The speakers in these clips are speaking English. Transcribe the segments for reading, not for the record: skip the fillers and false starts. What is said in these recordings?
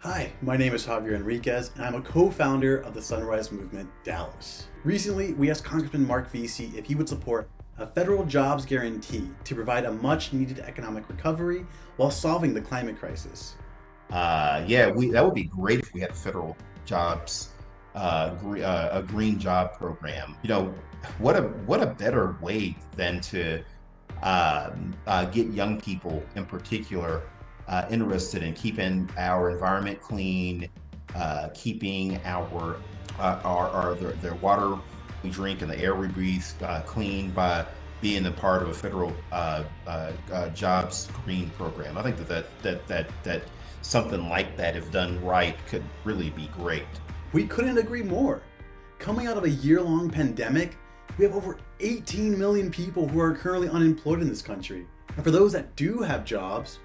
Hi, my name is Javier Enriquez, and I'm a co-founder of the Sunrise Movement Dallas. Recently, we asked Congressman Mark Veasey if he would support a federal jobs guarantee to provide a much-needed economic recovery while solving the climate crisis. That would be great if we had federal jobs, a green job program. What a better way than to get young people in particular interested in keeping our environment clean, keeping their water we drink and the air we breathe clean by being a part of a federal jobs green program. I think that something like that, if done right, could really be great. We couldn't agree more. Coming out of a year-long pandemic, we have over 18 million people who are currently unemployed in this country. And for those that do have jobs,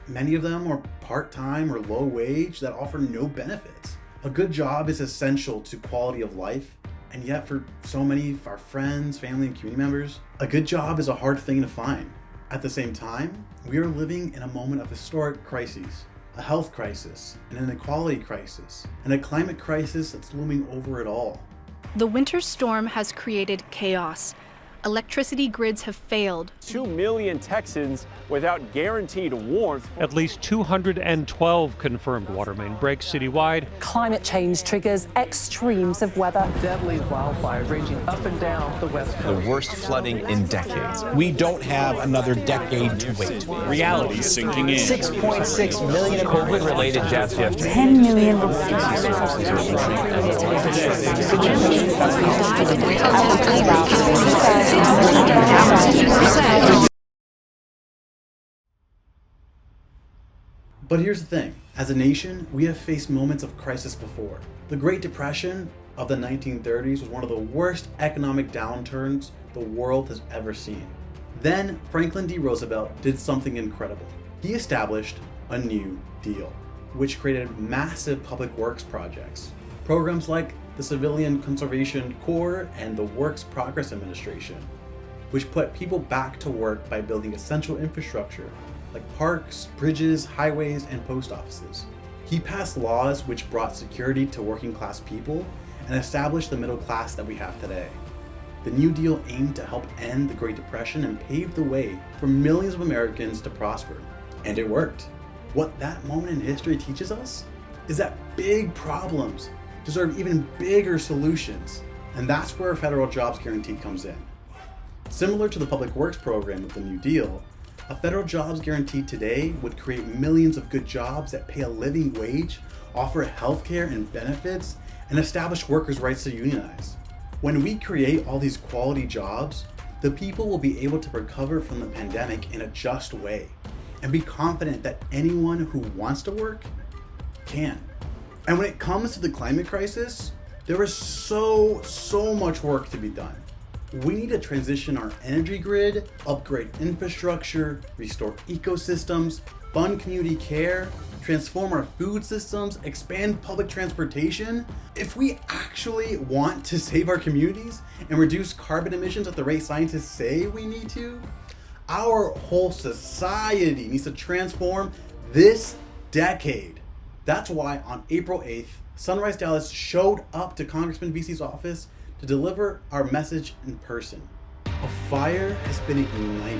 many of them are part-time or low wage that offer no benefits. A good job is essential to quality of life, and yet for so many of our friends, family, and community members, a good job is a hard thing to find. At the same time, we are living in a moment of historic crises. A health crisis, an inequality crisis, and a climate crisis that's looming over it all. The winter storm has created chaos. Electricity grids have failed. 2 million Texans without guaranteed warmth. At least 212 confirmed water main breaks citywide. Climate change triggers extremes of weather. Deadly wildfires raging up and down the West Coast. The worst flooding in decades. We don't have another decade to wait. Reality sinking in. 6.6 million COVID-related deaths yesterday. 10 million. But here's the thing, as a nation, we have faced moments of crisis before. The Great Depression of the 1930s was one of the worst economic downturns the world has ever seen. Then Franklin D. Roosevelt did something incredible. He established a New Deal, which created massive public works projects. Programs like the Civilian Conservation Corps and the Works Progress Administration, which put people back to work by building essential infrastructure like parks, bridges, highways, and post offices. He passed laws which brought security to working class people and established the middle class that we have today. The New Deal aimed to help end the Great Depression and pave the way for millions of Americans to prosper. And it worked. What that moment in history teaches us is that big problems deserve even bigger solutions. And that's where a federal jobs guarantee comes in. Similar to the public works program of the New Deal, a federal jobs guarantee today would create millions of good jobs that pay a living wage, offer healthcare and benefits, and establish workers' rights to unionize. When we create all these quality jobs, the people will be able to recover from the pandemic in a just way and be confident that anyone who wants to work can. And when it comes to the climate crisis, there is so much work to be done. We need to transition our energy grid, upgrade infrastructure, restore ecosystems, fund community care, transform our food systems, expand public transportation. If we actually want to save our communities and reduce carbon emissions at the rate scientists say we need to, our whole society needs to transform this decade. That's why on April 8th, Sunrise Dallas showed up to Congressman Veasey's office to deliver our message in person. A fire has been ignited.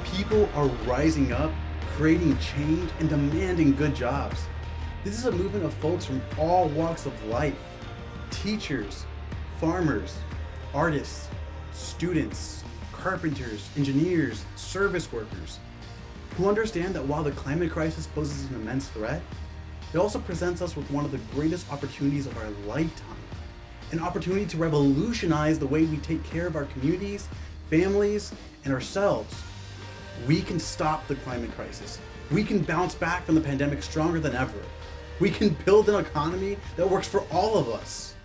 People are rising up, creating change, and demanding good jobs. This is a movement of folks from all walks of life. Teachers, farmers, artists, students, carpenters, engineers, service workers, who understand that while the climate crisis poses an immense threat, it also presents us with one of the greatest opportunities of our lifetime. An opportunity to revolutionize the way we take care of our communities, families, and ourselves. We can stop the climate crisis. We can bounce back from the pandemic stronger than ever. We can build an economy that works for all of us.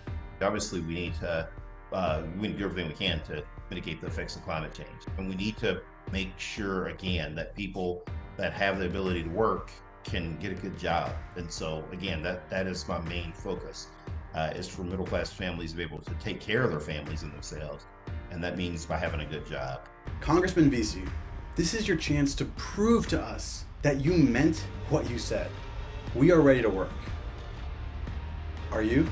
Obviously, we need to do everything we can to mitigate the effects of climate change. And we need to make sure, again, that people that have the ability to work can get a good job. And so, again, that is my main focus. Is for middle class families to be able to take care of their families and themselves. And that means by having a good job. Congressman Veasey, this is your chance to prove to us that you meant what you said. We are ready to work. Are you?